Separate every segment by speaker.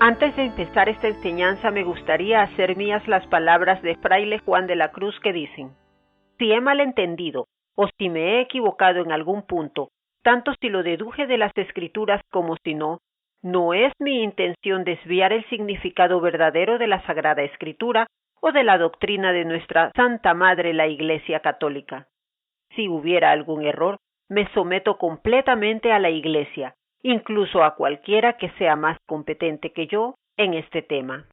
Speaker 1: Antes de empezar esta enseñanza me gustaría hacer mías las palabras de Fraile Juan de la Cruz que dicen: si he malentendido o si me he equivocado en algún punto, tanto si lo deduje de las Escrituras como si no, no es mi intención desviar el significado verdadero de la Sagrada Escritura o de la doctrina de nuestra Santa Madre la Iglesia Católica. Si hubiera algún error, me someto completamente a la Iglesia, incluso a cualquiera que sea más competente que yo en este tema.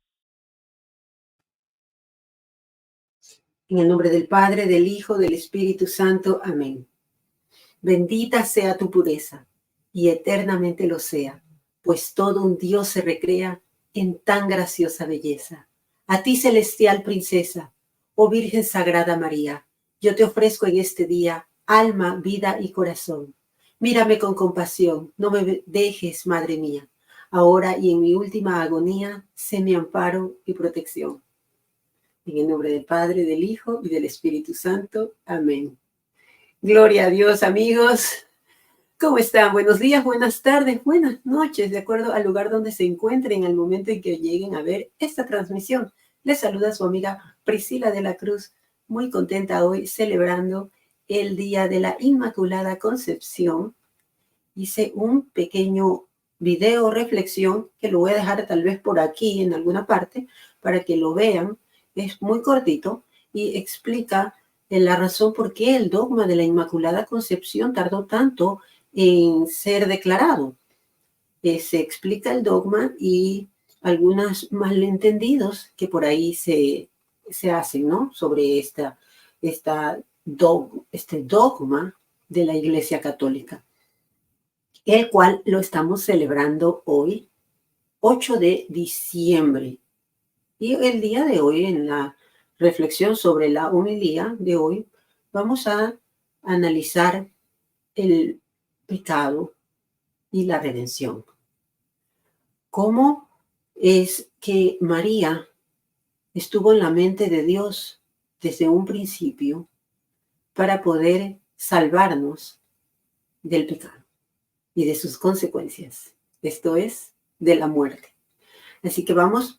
Speaker 2: En el nombre del Padre, del Hijo, del Espíritu Santo. Amén. Bendita sea tu pureza, y eternamente lo sea, pues todo un Dios se recrea en tan graciosa belleza. A ti, celestial princesa, oh Virgen Sagrada María, yo te ofrezco en este día alma, vida y corazón. Mírame con compasión, no me dejes, Madre mía. Ahora y en mi última agonía, sé mi amparo y protección. En el nombre del Padre, del Hijo y del Espíritu Santo. Amén. Gloria a Dios, amigos. ¿Cómo están? Buenos días, buenas tardes, buenas noches, de acuerdo al lugar donde se encuentren al momento en que lleguen a ver esta transmisión. Les saluda su amiga Priscila de la Cruz, muy contenta hoy celebrando el Día de la Inmaculada Concepción. Hice un pequeño video reflexión que lo voy a dejar tal vez por aquí en alguna parte para que lo vean. Es muy cortito y explica la razón por qué el dogma de la Inmaculada Concepción tardó tanto en ser declarado. Se explica el dogma y algunos malentendidos que por ahí se hacen, ¿no? Sobre este dogma de la Iglesia Católica, el cual lo estamos celebrando hoy, 8 de diciembre. Y el día de hoy, en la reflexión sobre la homilía de hoy, vamos a analizar el pecado y la redención. ¿Cómo es que María estuvo en la mente de Dios desde un principio para poder salvarnos del pecado y de sus consecuencias? Esto es, de la muerte. Así que vamos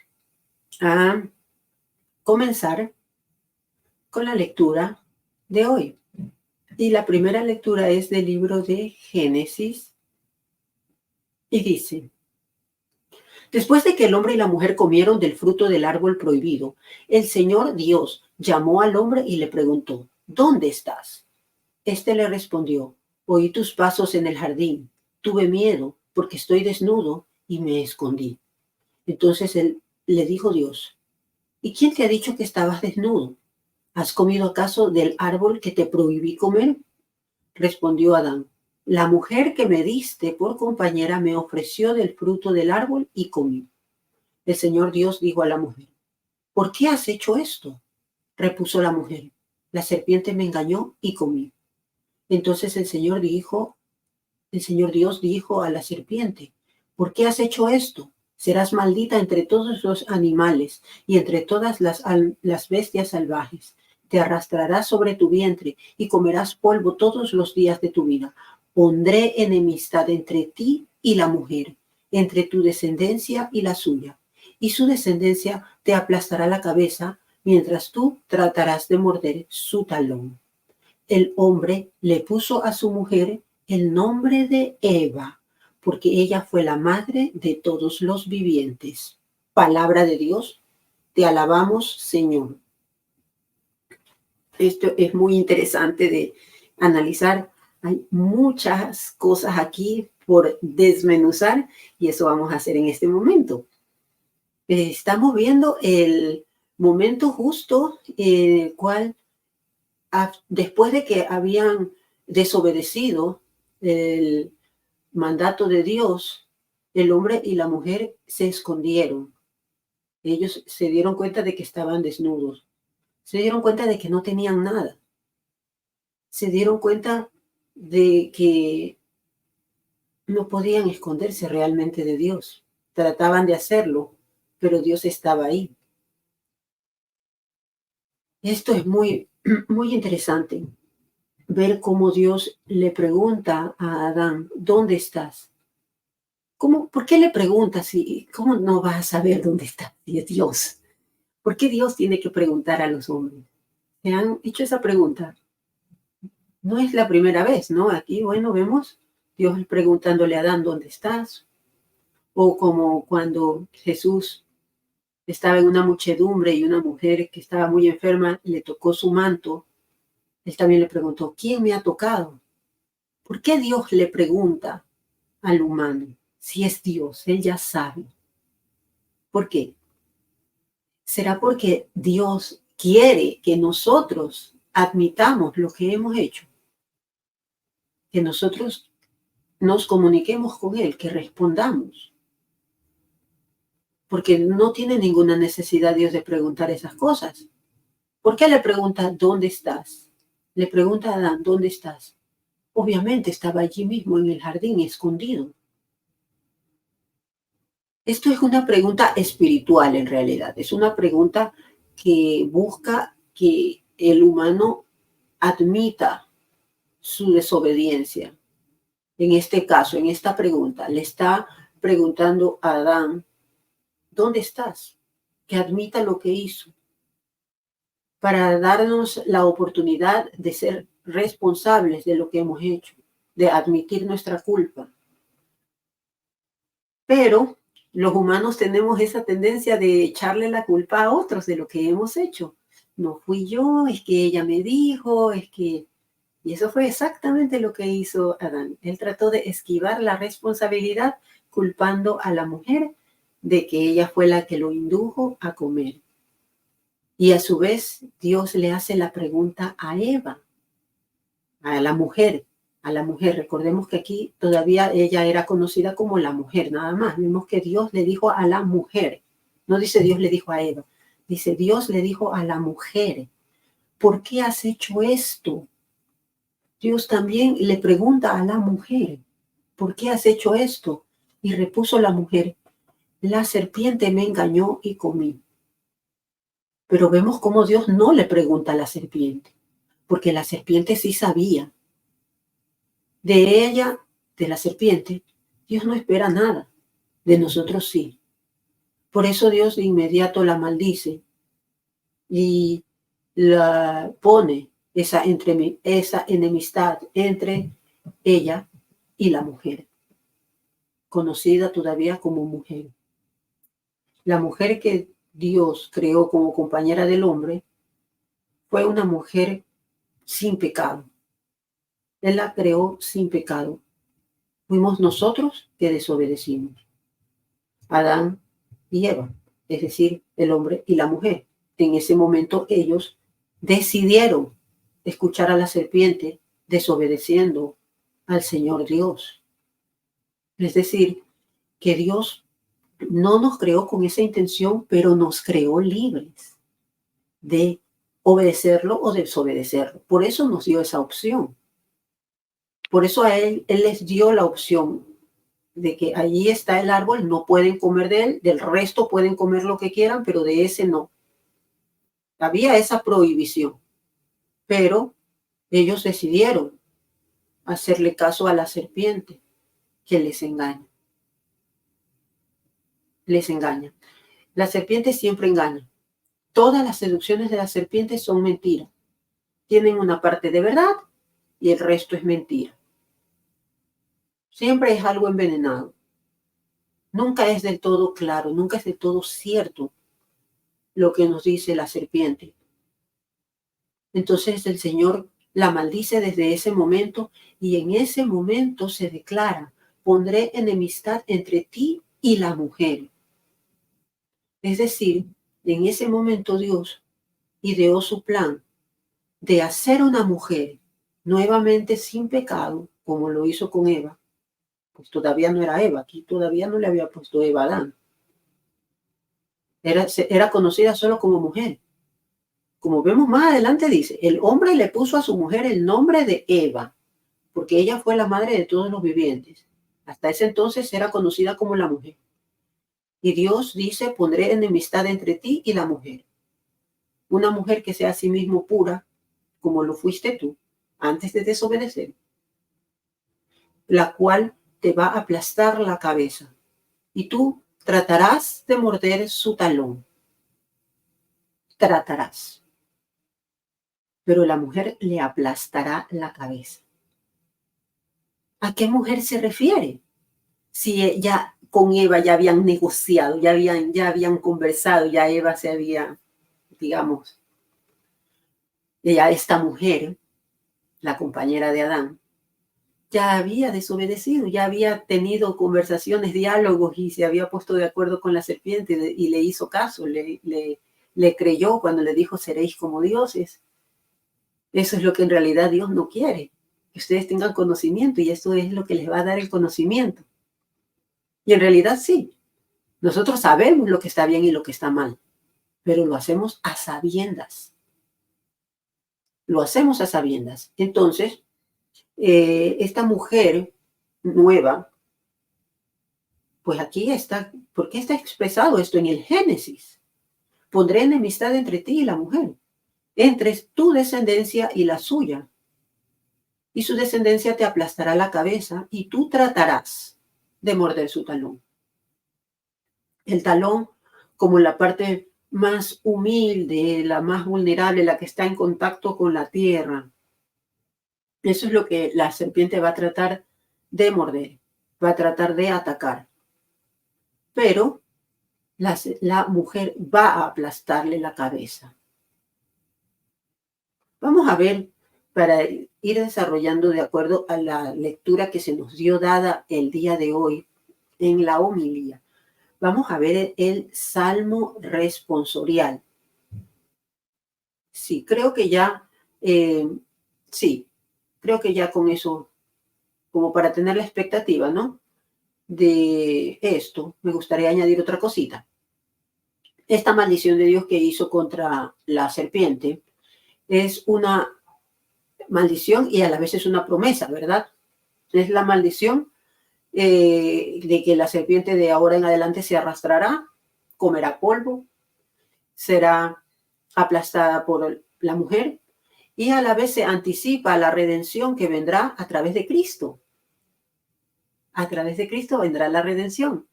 Speaker 2: a comenzar con la lectura de hoy. Y la primera lectura es del libro de Génesis y dice: después de que el hombre y la mujer comieron del fruto del árbol prohibido, el Señor Dios llamó al hombre y le preguntó: ¿dónde estás? Este le respondió: oí tus pasos en el jardín, tuve miedo porque estoy desnudo y me escondí. Entonces él le dijo Dios: ¿y quién te ha dicho que estabas desnudo? ¿Has comido acaso del árbol que te prohibí comer? Respondió Adán: la mujer que me diste por compañera me ofreció del fruto del árbol y comí. El Señor Dios dijo a la mujer: ¿por qué has hecho esto? Repuso la mujer: la serpiente me engañó y comí. Entonces el Señor Dios dijo a la serpiente: ¿por qué has hecho esto? Serás maldita entre todos los animales y entre todas las bestias salvajes. Te arrastrarás sobre tu vientre y comerás polvo todos los días de tu vida. Pondré enemistad entre ti y la mujer, entre tu descendencia y la suya, y su descendencia te aplastará la cabeza, mientras tú tratarás de morder su talón. El hombre le puso a su mujer el nombre de Eva, porque ella fue la madre de todos los vivientes. Palabra de Dios, te alabamos, Señor. Esto es muy interesante de analizar. Hay muchas cosas aquí por desmenuzar y eso vamos a hacer en este momento. Estamos viendo el momento justo en el cual, después de que habían desobedecido el mandato de Dios, el hombre y la mujer se escondieron. Ellos se dieron cuenta de que estaban desnudos. Se dieron cuenta de que no tenían nada. Se dieron cuenta de que no podían esconderse realmente de Dios. Trataban de hacerlo, pero Dios estaba ahí. Esto es muy, muy interesante. Ver cómo Dios le pregunta a Adán: ¿dónde estás? ¿Por qué le preguntas? ¿Cómo no vas a saber dónde está Dios? ¿Por qué Dios tiene que preguntar a los hombres? ¿Se han hecho esa pregunta? No es la primera vez, ¿no? Aquí, bueno, vemos Dios preguntándole a Adán, ¿dónde estás? O como cuando Jesús estaba en una muchedumbre y una mujer que estaba muy enferma le tocó su manto, él también le preguntó, ¿quién me ha tocado? ¿Por qué Dios le pregunta al humano si es Dios? Él ya sabe. ¿Por qué? ¿Será porque Dios quiere que nosotros admitamos lo que hemos hecho? Que nosotros nos comuniquemos con Él, que respondamos. Porque no tiene ninguna necesidad Dios de preguntar esas cosas. ¿Por qué le pregunta, ¿dónde estás? Le pregunta a Adán, ¿dónde estás? Obviamente estaba allí mismo en el jardín, escondido. Esto es una pregunta espiritual en realidad. Es una pregunta que busca que el humano admita su desobediencia. En este caso, en esta pregunta, le está preguntando a Adán, ¿dónde estás? Que admita lo que hizo, para darnos la oportunidad de ser responsables de lo que hemos hecho, de admitir nuestra culpa. Pero los humanos tenemos esa tendencia de echarle la culpa a otros de lo que hemos hecho. No fui yo, es que ella me dijo, es que... Y eso fue exactamente lo que hizo Adán. Él trató de esquivar la responsabilidad culpando a la mujer de que ella fue la que lo indujo a comer. Y a su vez, Dios le hace la pregunta a Eva, a la mujer, a la mujer. Recordemos que aquí todavía ella era conocida como la mujer, nada más. Vemos que Dios le dijo a la mujer. No dice Dios le dijo a Eva. Dice Dios le dijo a la mujer, ¿por qué has hecho esto? Dios también le pregunta a la mujer, ¿por qué has hecho esto? Y repuso la mujer, la serpiente me engañó y comí. Pero vemos cómo Dios no le pregunta a la serpiente, porque la serpiente sí sabía. De ella, de la serpiente, Dios no espera nada. De nosotros sí. Por eso Dios de inmediato la maldice y la pone esa enemistad entre ella y la mujer, conocida todavía como mujer. La mujer que Dios creó como compañera del hombre fue una mujer sin pecado. Él la creó sin pecado. Fuimos nosotros que desobedecimos. Adán y Eva, es decir, el hombre y la mujer. En ese momento ellos decidieron escuchar a la serpiente desobedeciendo al Señor Dios. Es decir, que Dios no nos creó con esa intención, pero nos creó libres de obedecerlo o desobedecerlo. Por eso nos dio esa opción. Por eso a él les dio la opción de que allí está el árbol, no pueden comer de él, del resto pueden comer lo que quieran, pero de ese no. Había esa prohibición, pero ellos decidieron hacerle caso a la serpiente que les engaña. Les engaña. La serpiente siempre engaña. Todas las seducciones de la serpiente son mentiras. Tienen una parte de verdad y el resto es mentira. Siempre es algo envenenado. Nunca es del todo claro, nunca es del todo cierto lo que nos dice la serpiente. Entonces el Señor la maldice desde ese momento y en ese momento se declara, pondré enemistad entre ti y la mujer. Es decir, en ese momento Dios ideó su plan de hacer una mujer nuevamente sin pecado, como lo hizo con Eva. Pues todavía no era Eva, aquí todavía no le había puesto Eva a Adán. Era conocida solo como mujer. Como vemos más adelante dice, el hombre le puso a su mujer el nombre de Eva, porque ella fue la madre de todos los vivientes. Hasta ese entonces era conocida como la mujer. Y Dios dice, pondré enemistad entre ti y la mujer. Una mujer que sea a sí mismo pura, como lo fuiste tú, antes de desobedecer, la cual te va a aplastar la cabeza y tú tratarás de morder su talón. Tratarás. Pero la mujer le aplastará la cabeza. ¿A qué mujer se refiere? Si ya con Eva ya habían negociado, ya habían conversado, ya Eva se había, digamos, ya esta mujer, la compañera de Adán, ya había desobedecido, ya había tenido conversaciones, diálogos y se había puesto de acuerdo con la serpiente y le hizo caso, le creyó cuando le dijo seréis como dioses. Eso es lo que en realidad Dios no quiere, que ustedes tengan conocimiento y eso es lo que les va a dar el conocimiento. Y en realidad sí, nosotros sabemos lo que está bien y lo que está mal, pero lo hacemos a sabiendas. Lo hacemos a sabiendas. Entonces, esta mujer nueva, pues aquí está, ¿por qué está expresado esto en el Génesis? Pondré enemistad entre ti y la mujer, entre tu descendencia y la suya, y su descendencia te aplastará la cabeza y tú tratarás de morder su talón. El talón como la parte más humilde, la más vulnerable, la que está en contacto con la tierra. Eso es lo que la serpiente va a tratar de morder, va a tratar de atacar. Pero la mujer va a aplastarle la cabeza. Vamos a ver, para ir desarrollando de acuerdo a la lectura que se nos dio dada el día de hoy en la homilía. Vamos a ver el Salmo responsorial. Sí, creo que ya, creo que ya con eso, como para tener la expectativa, ¿no? De esto, me gustaría añadir otra cosita. Esta maldición de Dios que hizo contra la serpiente es una maldición y a la vez es una promesa, ¿verdad? Es la maldición de que la serpiente de ahora en adelante se arrastrará, comerá polvo, será aplastada por la mujer y a la vez se anticipa la redención que vendrá a través de Cristo. A través de Cristo vendrá la redención.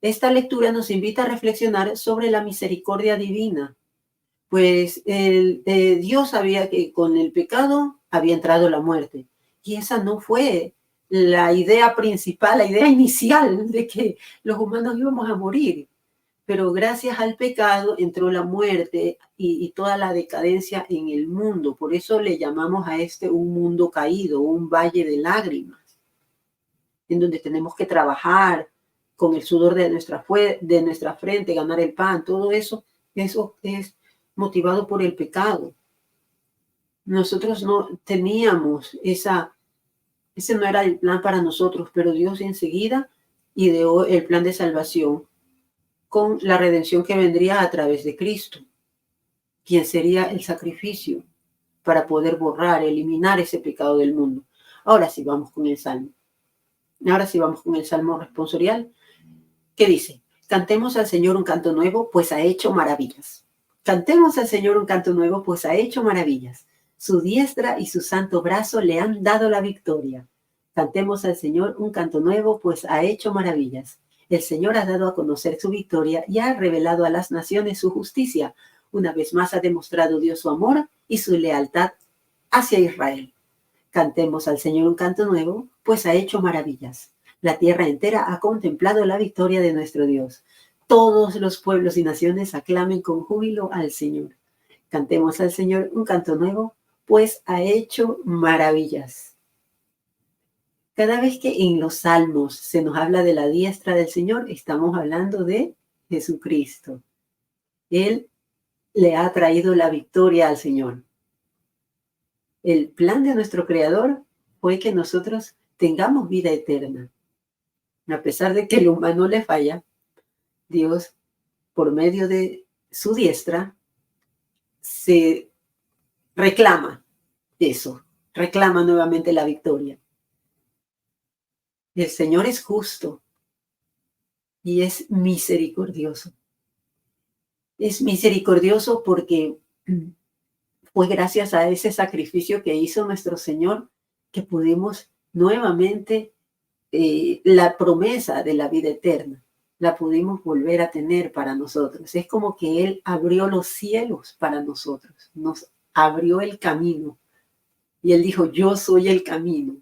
Speaker 2: Esta lectura nos invita a reflexionar sobre la misericordia divina, pues Dios sabía que con el pecado había entrado la muerte y esa no fue la idea principal, la idea inicial de que los humanos íbamos a morir. Pero gracias al pecado entró la muerte y toda la decadencia en el mundo. Por eso le llamamos a este un mundo caído, un valle de lágrimas, en donde tenemos que trabajar con el sudor de nuestra frente, ganar el pan. Todo eso es motivado por el pecado. Nosotros no teníamos ese no era el plan para nosotros, pero Dios enseguida ideó el plan de salvación con la redención que vendría a través de Cristo, quien sería el sacrificio para poder borrar, eliminar ese pecado del mundo. Ahora sí vamos con el Salmo. Ahora sí vamos con el Salmo responsorial, que dice: cantemos al Señor un canto nuevo, pues ha hecho maravillas. Cantemos al Señor un canto nuevo, pues ha hecho maravillas. Su diestra y su santo brazo le han dado la victoria. Cantemos al Señor un canto nuevo, pues ha hecho maravillas. El Señor ha dado a conocer su victoria y ha revelado a las naciones su justicia. Una vez más ha demostrado Dios su amor y su lealtad hacia Israel. Cantemos al Señor un canto nuevo, pues ha hecho maravillas. La tierra entera ha contemplado la victoria de nuestro Dios. Todos los pueblos y naciones aclamen con júbilo al Señor. Cantemos al Señor un canto nuevo, pues ha hecho maravillas. Cada vez que en los salmos se nos habla de la diestra del Señor, estamos hablando de Jesucristo. Él le ha traído la victoria al Señor. El plan de nuestro Creador fue que nosotros tengamos vida eterna. A pesar de que el humano le falla, Dios, por medio de su diestra, se reclama eso, reclama nuevamente la victoria. El Señor es justo y es misericordioso. Es misericordioso porque fue gracias a ese sacrificio que hizo nuestro Señor que pudimos nuevamente la promesa de la vida eterna la pudimos volver a tener para nosotros. Es como que Él abrió los cielos para nosotros, nos abrió el camino y Él dijo, yo soy el camino.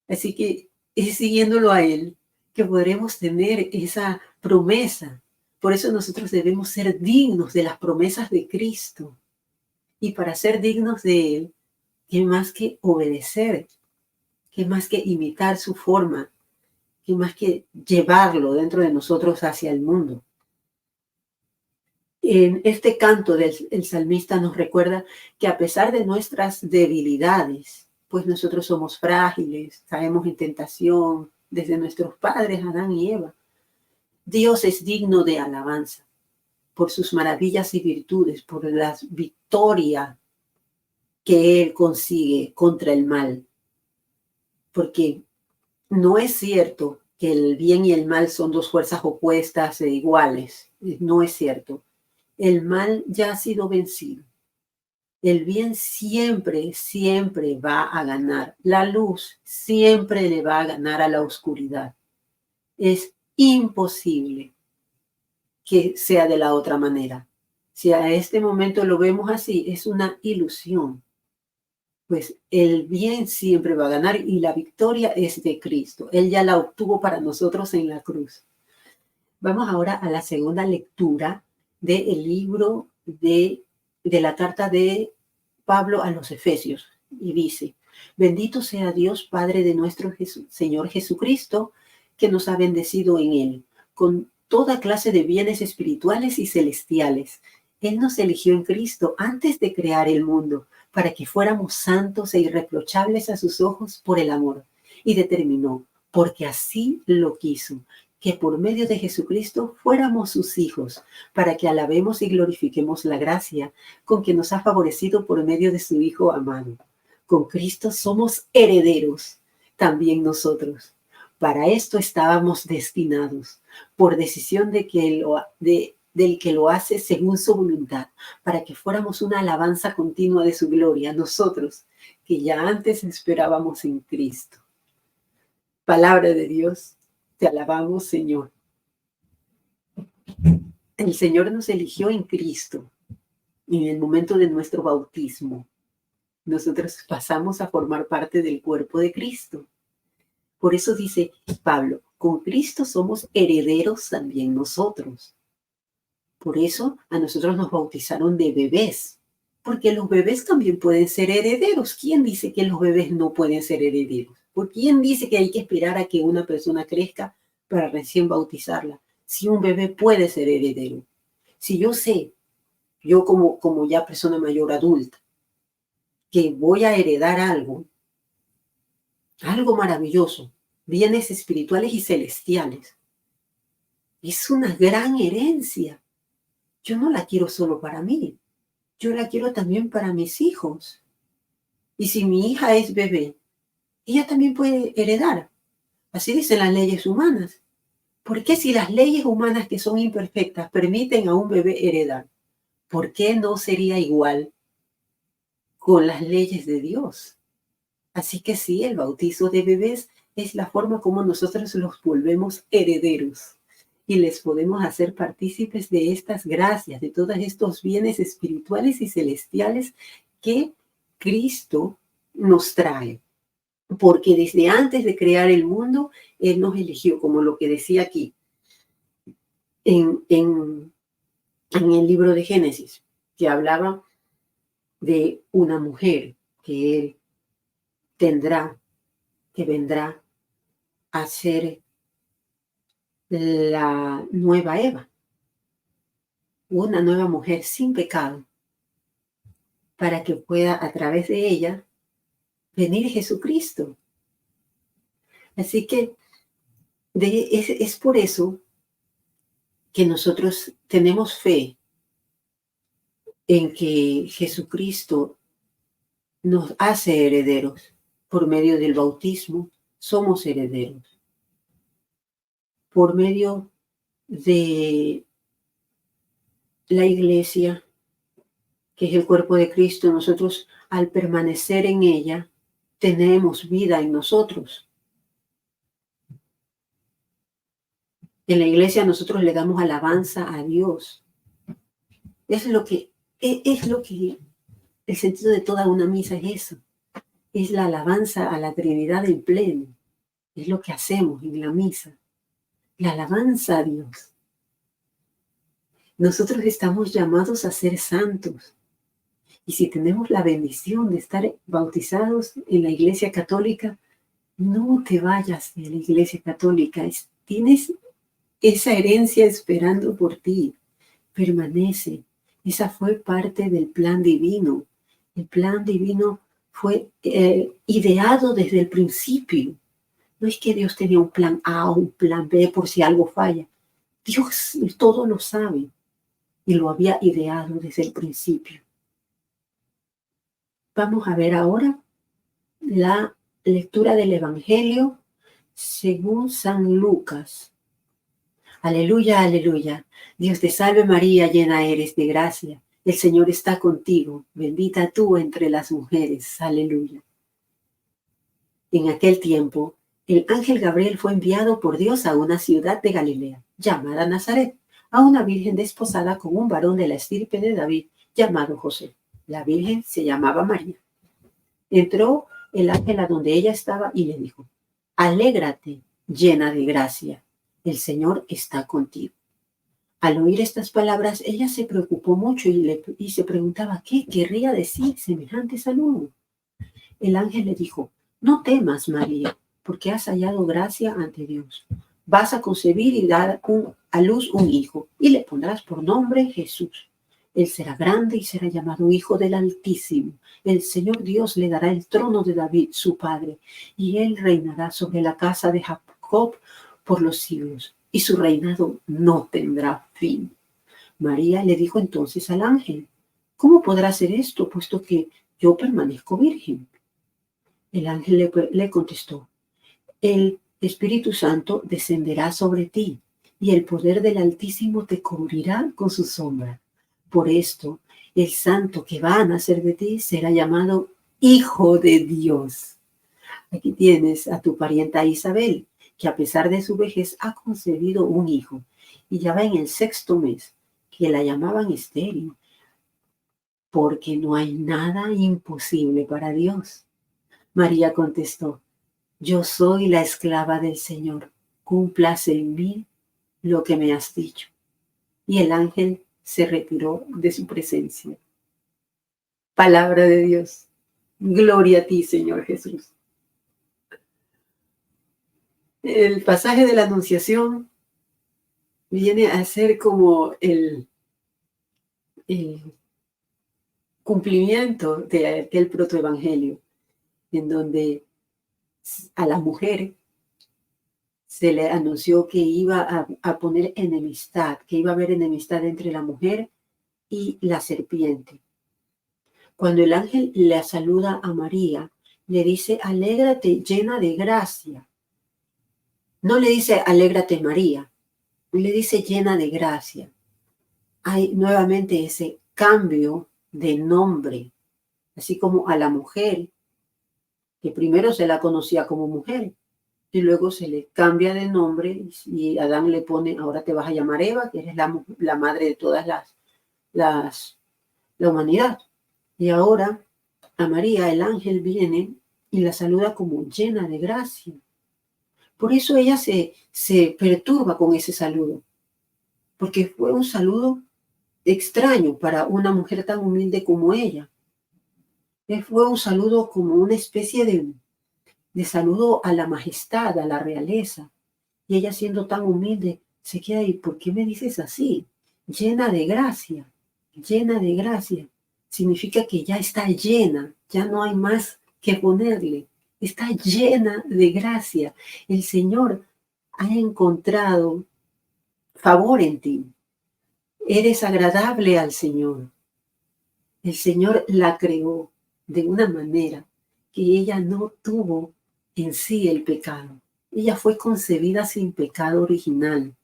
Speaker 2: Así que es siguiéndolo a Él que podremos tener esa promesa. Por eso nosotros debemos ser dignos de las promesas de Cristo. Y para ser dignos de Él, ¿qué más que obedecer? ¿Qué más que imitar su forma? ¿Qué más que llevarlo dentro de nosotros hacia el mundo? En este canto el salmista nos recuerda que a pesar de nuestras debilidades, pues nosotros somos frágiles, caemos en tentación desde nuestros padres, Adán y Eva. Dios es digno de alabanza por sus maravillas y virtudes, por la victoria que Él consigue contra el mal. Porque no es cierto que el bien y el mal son dos fuerzas opuestas e iguales. No es cierto. El mal ya ha sido vencido. El bien siempre, siempre va a ganar. La luz siempre le va a ganar a la oscuridad. Es imposible que sea de la otra manera. Si a este momento lo vemos así, es una ilusión. Pues el bien siempre va a ganar y la victoria es de Cristo. Él ya la obtuvo para nosotros en la cruz. Vamos ahora a la segunda lectura del libro de la carta de Pablo a los Efesios. Y dice, bendito sea Dios, Padre de nuestro Señor Jesucristo, que nos ha bendecido en Él, con toda clase de bienes espirituales y celestiales. Él nos eligió en Cristo antes de crear el mundo, para que fuéramos santos e irreprochables a sus ojos por el amor. Y determinó, porque así lo quiso, que por medio de Jesucristo fuéramos sus hijos, para que alabemos y glorifiquemos la gracia con que nos ha favorecido por medio de su Hijo amado. Con Cristo somos herederos, también nosotros. Para esto estábamos destinados, por decisión del que lo hace según su voluntad, para que fuéramos una alabanza continua de su gloria, nosotros, que ya antes esperábamos en Cristo. Palabra de Dios, te alabamos, Señor. El Señor nos eligió en Cristo, en el momento de nuestro bautismo. Nosotros pasamos a formar parte del cuerpo de Cristo. Por eso dice Pablo, con Cristo somos herederos también nosotros. Por eso a nosotros nos bautizaron de bebés, porque los bebés también pueden ser herederos. ¿Quién dice que los bebés no pueden ser herederos? ¿Por quién dice que hay que esperar a que una persona crezca para recién bautizarla? Si un bebé puede ser heredero. Si yo sé, yo como ya persona mayor adulta, que voy a heredar algo maravilloso, bienes espirituales y celestiales. Es una gran herencia. Yo no la quiero solo para mí, yo la quiero también para mis hijos. Y si mi hija es bebé, ella también puede heredar. Así dicen las leyes humanas. ¿Por qué si las leyes humanas que son imperfectas permiten a un bebé heredar? ¿Por qué no sería igual con las leyes de Dios? Así que sí, el bautizo de bebés es la forma como nosotros los volvemos herederos y les podemos hacer partícipes de estas gracias, de todos estos bienes espirituales y celestiales que Cristo nos trae. Porque desde antes de crear el mundo, Él nos eligió, como lo que decía aquí en el libro de Génesis, que hablaba de una mujer que Él que vendrá a ser la nueva Eva, una nueva mujer sin pecado, para que pueda a través de ella venir Jesucristo. Así que es por eso que nosotros tenemos fe en que Jesucristo nos hace herederos. Por medio del bautismo somos herederos. Por medio de la iglesia, que es el cuerpo de Cristo, nosotros al permanecer en ella, tenemos vida en nosotros. En la iglesia nosotros le damos alabanza a Dios. Es lo que el sentido de toda una misa es eso. Es la alabanza a la Trinidad en pleno. Es lo que hacemos en la misa. La alabanza a Dios. Nosotros estamos llamados a ser santos. Y si tenemos la bendición de estar bautizados en la Iglesia Católica, no te vayas de la Iglesia Católica. Tienes esa herencia esperando por ti. Permanece. Esa fue parte del plan divino. El plan divino fue ideado desde el principio. No es que Dios tenía un plan A o un plan B por si algo falla. Dios todo lo sabe y lo había ideado desde el principio. Vamos a ver ahora la lectura del Evangelio según San Lucas. Aleluya, aleluya. Dios te salve María, llena eres de gracia. El Señor está contigo. Bendita tú entre las mujeres. Aleluya. En aquel tiempo, el ángel Gabriel fue enviado por Dios a una ciudad de Galilea, llamada Nazaret, a una virgen desposada con un varón de la estirpe de David, llamado José. La virgen se llamaba María. Entró el ángel a donde ella estaba y le dijo: Alégrate, llena de gracia, el Señor está contigo. Al oír estas palabras, ella se preocupó mucho y se preguntaba qué querría decir semejante saludo. El ángel le dijo: No temas, María, porque has hallado gracia ante Dios. Vas a concebir y dar a luz un hijo, y le pondrás por nombre Jesús. Él será grande y será llamado Hijo del Altísimo. El Señor Dios le dará el trono de David, su padre, y él reinará sobre la casa de Jacob por los siglos, y su reinado no tendrá fin. María le dijo entonces al ángel: ¿Cómo podrá ser esto, puesto que yo permanezco virgen? El ángel le contestó: El Espíritu Santo descenderá sobre ti, y el poder del Altísimo te cubrirá con su sombra. Por esto, el santo que va a nacer de ti será llamado Hijo de Dios. Aquí tienes a tu parienta Isabel, que a pesar de su vejez ha concebido un hijo, y ya va en el 6º mes, que la llamaban estéril, porque no hay nada imposible para Dios. María contestó: Yo soy la esclava del Señor, cúmplase en mí lo que me has dicho. Y el ángel se retiró de su presencia. Palabra de Dios. Gloria a ti, Señor Jesús. El pasaje de la Anunciación viene a ser como el cumplimiento del protoevangelio, en donde a la mujer se le anunció que iba a poner enemistad, que iba a haber enemistad entre la mujer y la serpiente. Cuando el ángel le saluda a María, le dice: Alégrate, llena de gracia. No le dice alégrate María, le dice llena de gracia. Hay nuevamente ese cambio de nombre, así como a la mujer, que primero se la conocía como mujer, y luego se le cambia de nombre y Adán le pone: ahora te vas a llamar Eva, que eres la madre de todas la humanidad. Y ahora a María el ángel viene y la saluda como llena de gracia. Por eso ella se perturba con ese saludo, porque fue un saludo extraño para una mujer tan humilde como ella. Fue un saludo como una especie de saludo a la majestad, a la realeza. Y ella, siendo tan humilde, se queda ahí: ¿por qué me dices así? Llena de gracia, llena de gracia. Significa que ya está llena, ya no hay más que ponerle. Está llena de gracia. El Señor ha encontrado favor en ti. Eres agradable al Señor. El Señor la creó de una manera que ella no tuvo en sí el pecado. Ella fue concebida sin pecado original,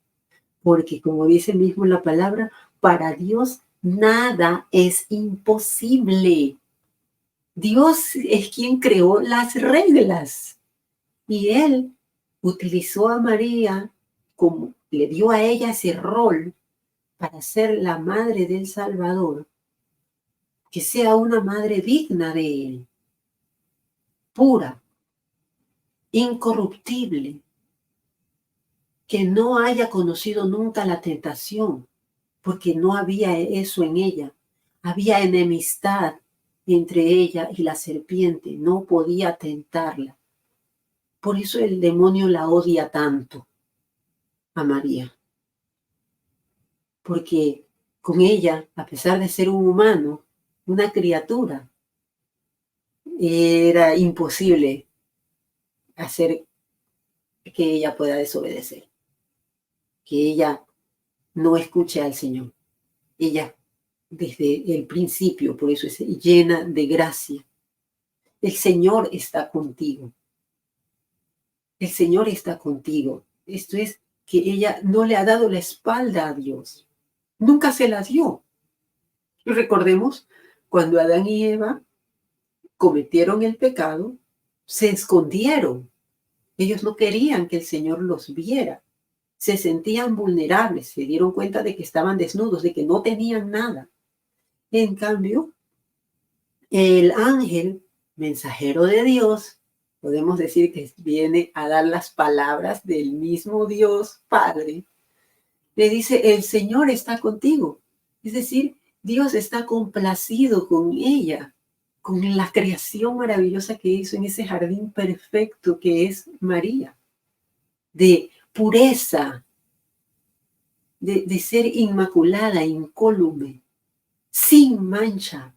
Speaker 2: porque como dice mismo la palabra, para Dios nada es imposible. Dios es quien creó las reglas y Él utilizó a María como le dio a ella ese rol para ser la madre del Salvador, que sea una madre digna de él, pura, incorruptible, que no haya conocido nunca la tentación, porque no había eso en ella. Había enemistad entre ella y la serpiente, no podía tentarla. Por eso el demonio la odia tanto a María, porque con ella, a pesar de ser un humano, una criatura, era imposible hacer que ella pueda desobedecer, que ella no escuche al Señor. Ella, desde el principio, por eso es llena de gracia. El Señor está contigo. El Señor está contigo. Esto es que ella no le ha dado la espalda a Dios. Nunca se la dio. Y recordemos, cuando Adán y Eva cometieron el pecado, se escondieron. Ellos no querían que el Señor los viera. Se sentían vulnerables, se dieron cuenta de que estaban desnudos, de que no tenían nada. En cambio, el ángel, mensajero de Dios, podemos decir que viene a dar las palabras del mismo Dios Padre, le dice, el Señor está contigo. Es decir, Dios está complacido con ella, con la creación maravillosa que hizo en ese jardín perfecto que es María, de pureza, de ser inmaculada, incólume, sin mancha,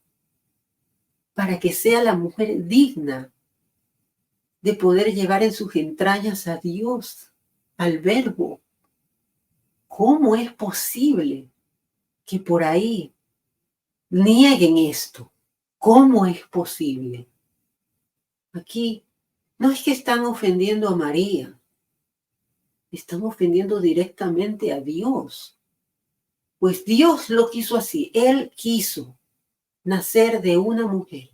Speaker 2: para que sea la mujer digna de poder llevar en sus entrañas a Dios, al Verbo. ¿Cómo es posible que por ahí nieguen esto? ¿Cómo es posible? Aquí no es que están ofendiendo a María, están ofendiendo directamente a Dios. Pues Dios lo quiso así. Él quiso nacer de una mujer.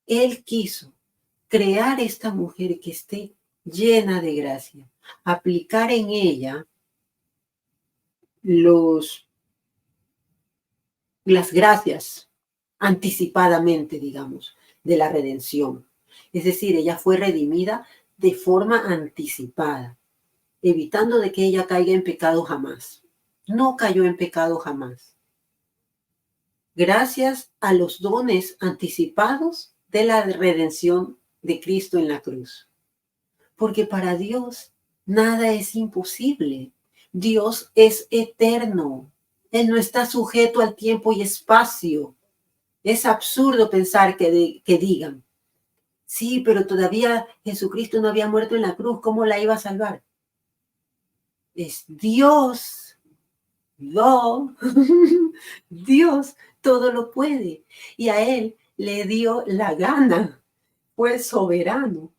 Speaker 2: Él quiso crear esta mujer que esté llena de gracia, aplicar en ella las gracias anticipadamente, digamos, de la redención. Es decir, ella fue redimida de forma anticipada, evitando de que ella caiga en pecado jamás. No cayó en pecado jamás. Gracias a los dones anticipados de la redención de Cristo en la cruz. Porque para Dios nada es imposible. Dios es eterno. Él no está sujeto al tiempo y espacio. Es absurdo pensar que digan, sí, pero todavía Jesucristo no había muerto en la cruz, ¿cómo la iba a salvar? Es Dios. No. Dios todo lo puede. Y a Él le dio la gana, fue soberano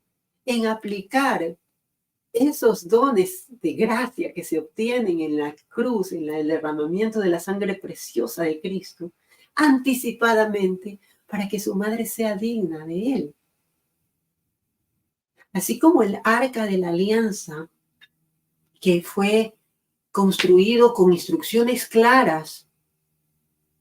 Speaker 2: en aplicar esos dones de gracia que se obtienen en la cruz, en el derramamiento de la sangre preciosa de Cristo, anticipadamente para que su madre sea digna de él. Así como el arca de la alianza, que fue construido con instrucciones claras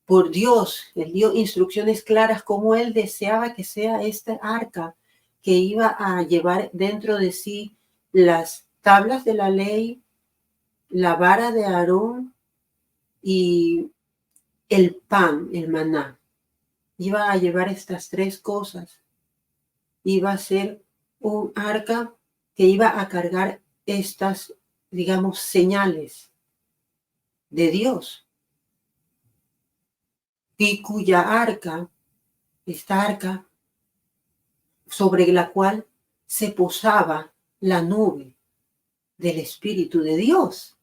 Speaker 2: por Dios, él dio instrucciones claras como él deseaba que sea este arca, que iba a llevar dentro de sí las tablas de la ley, la vara de Aarón y el pan, el maná. Iba a llevar estas tres cosas. Iba a ser un arca que iba a cargar estas, digamos, señales de Dios. Y cuya arca, esta arca, sobre la cual se posaba la nube del Espíritu de Dios.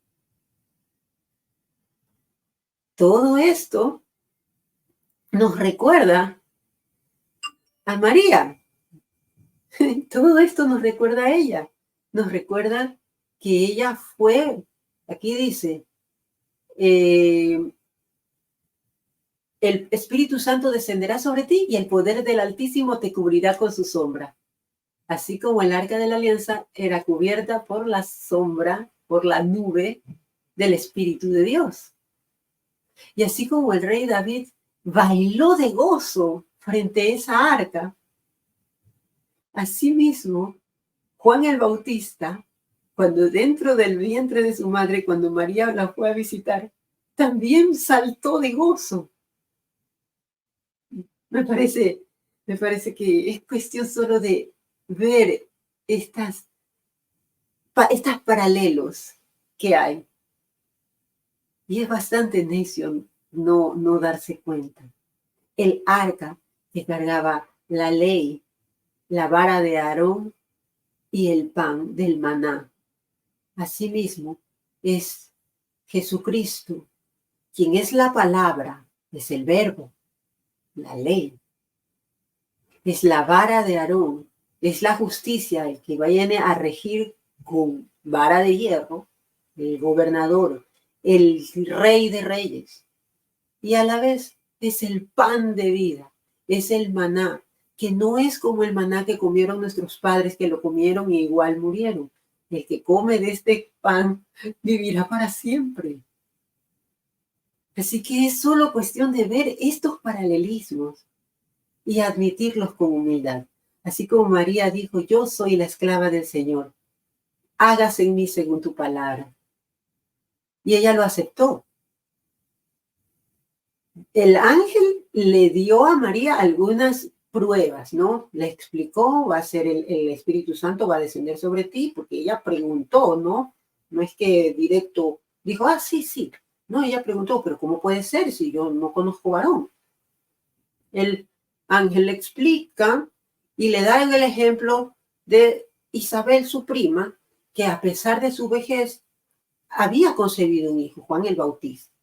Speaker 2: Todo esto nos recuerda a María. Todo esto nos recuerda a ella. Nos recuerda que ella fue, aquí dice, el Espíritu Santo descenderá sobre ti y el poder del Altísimo te cubrirá con su sombra. Así como el arca de la alianza era cubierta por la sombra por la nube del Espíritu de Dios. Y así como el rey David bailó de gozo frente a esa arca, asimismo Juan el Bautista, cuando dentro del vientre de su madre, cuando María la fue a visitar, también saltó de gozo. Me parece que es cuestión solo de ver estos paralelos que hay. Y es bastante necio no darse cuenta. El arca que cargaba la ley, la vara de Aarón y el pan del maná. Asimismo, es Jesucristo, quien es la palabra, es el verbo, la ley. Es la vara de Aarón, es la justicia, el que viene a regir con vara de hierro, el gobernador, el rey de reyes. Y a la vez es el pan de vida, es el maná, que no es como el maná que comieron nuestros padres, que lo comieron y igual murieron. El que come de este pan vivirá para siempre. Así que es solo cuestión de ver estos paralelismos y admitirlos con humildad. Así como María dijo, yo soy la esclava del Señor, hágase en mí según tu palabra. Y ella lo aceptó. El ángel le dio a María algunas pruebas, ¿no? Le explicó, va a ser el Espíritu Santo, va a descender sobre ti, porque ella preguntó, ¿no? No es que directo dijo, sí. No, ella preguntó, pero ¿cómo puede ser si yo no conozco varón? El ángel le explica y le da el ejemplo de Isabel, su prima, que a pesar de su vejez había concebido un hijo, Juan el Bautista.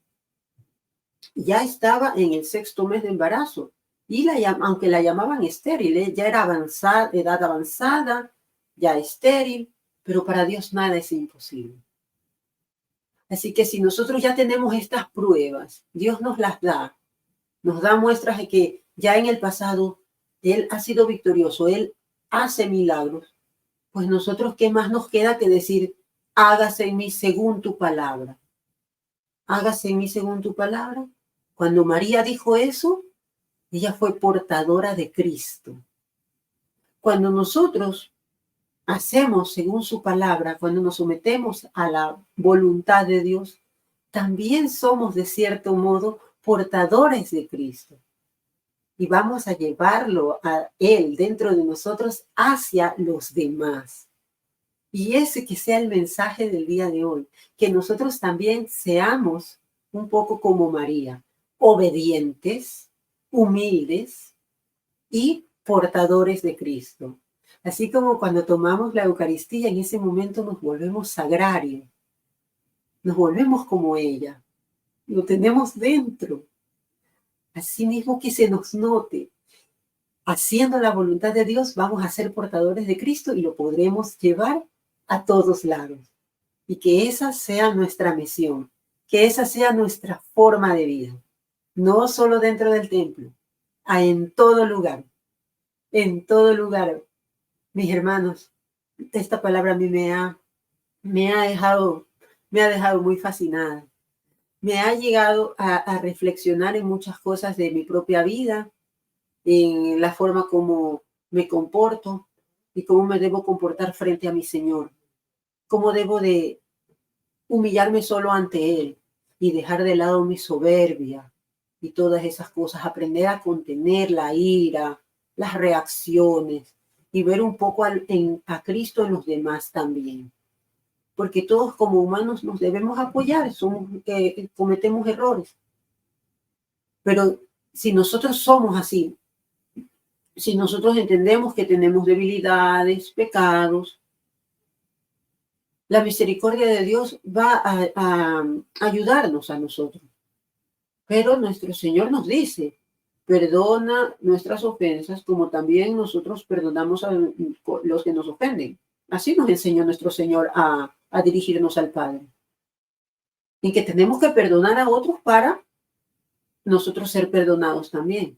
Speaker 2: Ya estaba en el 6º mes de embarazo y aunque la llamaban estéril, ya era edad avanzada, ya estéril, pero para Dios nada es imposible. Así que si nosotros ya tenemos estas pruebas, Dios nos las da, nos da muestras de que ya en el pasado Él ha sido victorioso, Él hace milagros, pues nosotros, ¿qué más nos queda que decir, hágase en mí según tu palabra? Hágase en mí según tu palabra. Cuando María dijo eso, ella fue portadora de Cristo. Cuando nosotros hacemos según su palabra, cuando nos sometemos a la voluntad de Dios, también somos de cierto modo portadores de Cristo. Y vamos a llevarlo a Él dentro de nosotros hacia los demás. Y ese que sea el mensaje del día de hoy, que nosotros también seamos un poco como María, obedientes, humildes y portadores de Cristo. Así como cuando tomamos la Eucaristía, en ese momento nos volvemos sagrarios, nos volvemos como ella, lo tenemos dentro. Así mismo que se nos note, haciendo la voluntad de Dios, vamos a ser portadores de Cristo y lo podremos llevar a todos lados. Y que esa sea nuestra misión, que esa sea nuestra forma de vida. No solo dentro del templo, en todo lugar. En todo lugar. Mis hermanos, esta palabra a mí me ha dejado muy fascinada. Me ha llegado a reflexionar en muchas cosas de mi propia vida, en la forma como me comporto y cómo me debo comportar frente a mi Señor. Cómo debo de humillarme solo ante Él y dejar de lado mi soberbia y todas esas cosas. Aprender a contener la ira, las reacciones y ver un poco a Cristo en los demás también. Porque todos como humanos nos debemos apoyar, cometemos errores. Pero si nosotros somos así, si nosotros entendemos que tenemos debilidades, pecados, la misericordia de Dios va a ayudarnos a nosotros. Pero nuestro Señor nos dice, perdona nuestras ofensas como también nosotros perdonamos a los que nos ofenden. Así nos enseñó nuestro Señor a dirigirnos al Padre. Y que tenemos que perdonar a otros para nosotros ser perdonados también.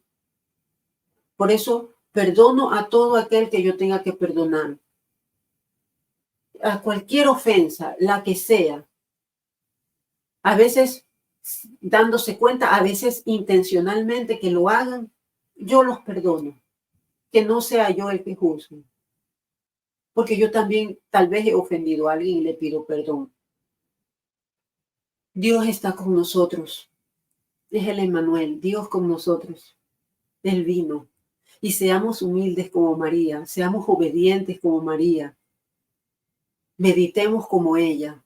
Speaker 2: Por eso perdono a todo aquel que yo tenga que perdonar. a cualquier ofensa, la que sea, a veces dándose cuenta, a veces intencionalmente que lo hagan, yo los perdono, que no sea yo el que juzgue, porque yo también tal vez he ofendido a alguien y le pido perdón. Dios está con nosotros, es el Emmanuel, Dios con nosotros. Él vino. Y seamos humildes como María, seamos obedientes como María. Meditemos como ella,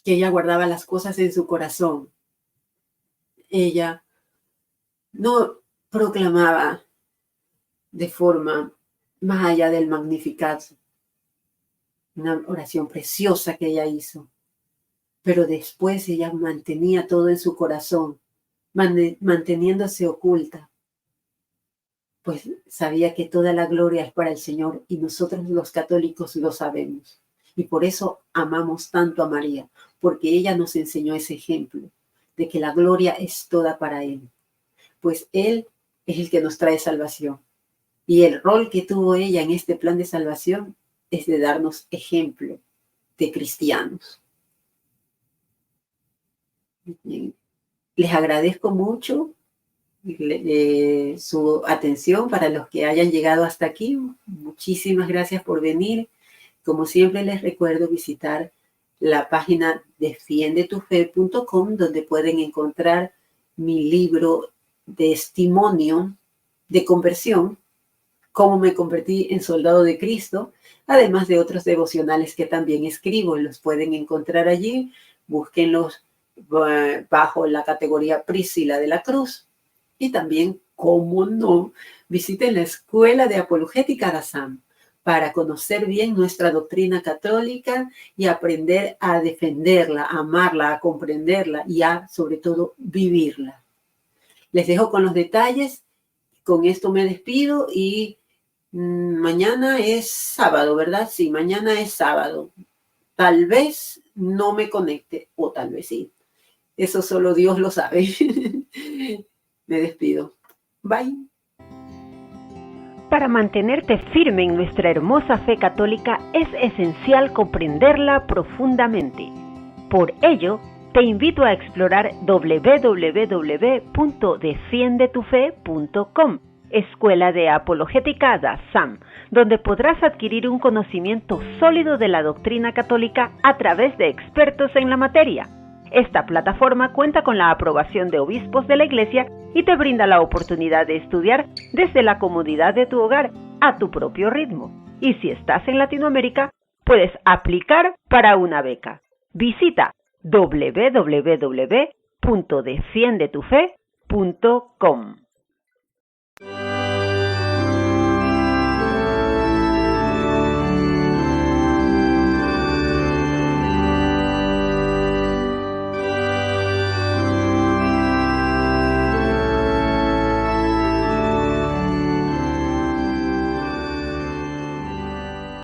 Speaker 2: que ella guardaba las cosas en su corazón. Ella no proclamaba de forma más allá del Magnificat, una oración preciosa que ella hizo, pero después ella mantenía todo en su corazón, manteniéndose oculta, pues sabía que toda la gloria es para el Señor y nosotros los católicos lo sabemos. Y por eso amamos tanto a María, porque ella nos enseñó ese ejemplo de que la gloria es toda para Él, pues Él es el que nos trae salvación. Y el rol que tuvo ella en este plan de salvación es de darnos ejemplo de cristianos. Les agradezco mucho su atención para los que hayan llegado hasta aquí. Muchísimas gracias por venir. Como siempre les recuerdo visitar la página defiendetufe.com, donde pueden encontrar mi libro de testimonio de conversión, cómo me convertí en soldado de Cristo, además de otros devocionales que también escribo. Los pueden encontrar allí. Búsquenlos bajo la categoría Priscila de la Cruz. Y también, cómo no, visiten la Escuela de Apologética de SAM para conocer bien nuestra doctrina católica y aprender a defenderla, a amarla, a comprenderla y a, sobre todo, vivirla. Les dejo con los detalles. Con esto me despido y mañana es sábado, ¿verdad? Sí, mañana es sábado. Tal vez no me conecte o tal vez sí. Eso solo Dios lo sabe. Me despido. Bye.
Speaker 1: Para mantenerte firme en nuestra hermosa fe católica es esencial comprenderla profundamente. Por ello, te invito a explorar www.defiendetufe.com, Escuela de Apologética de SAM, donde podrás adquirir un conocimiento sólido de la doctrina católica a través de expertos en la materia. Esta plataforma cuenta con la aprobación de obispos de la Iglesia y te brinda la oportunidad de estudiar desde la comodidad de tu hogar a tu propio ritmo. Y si estás en Latinoamérica, puedes aplicar para una beca. Visita www.defiendetufe.com.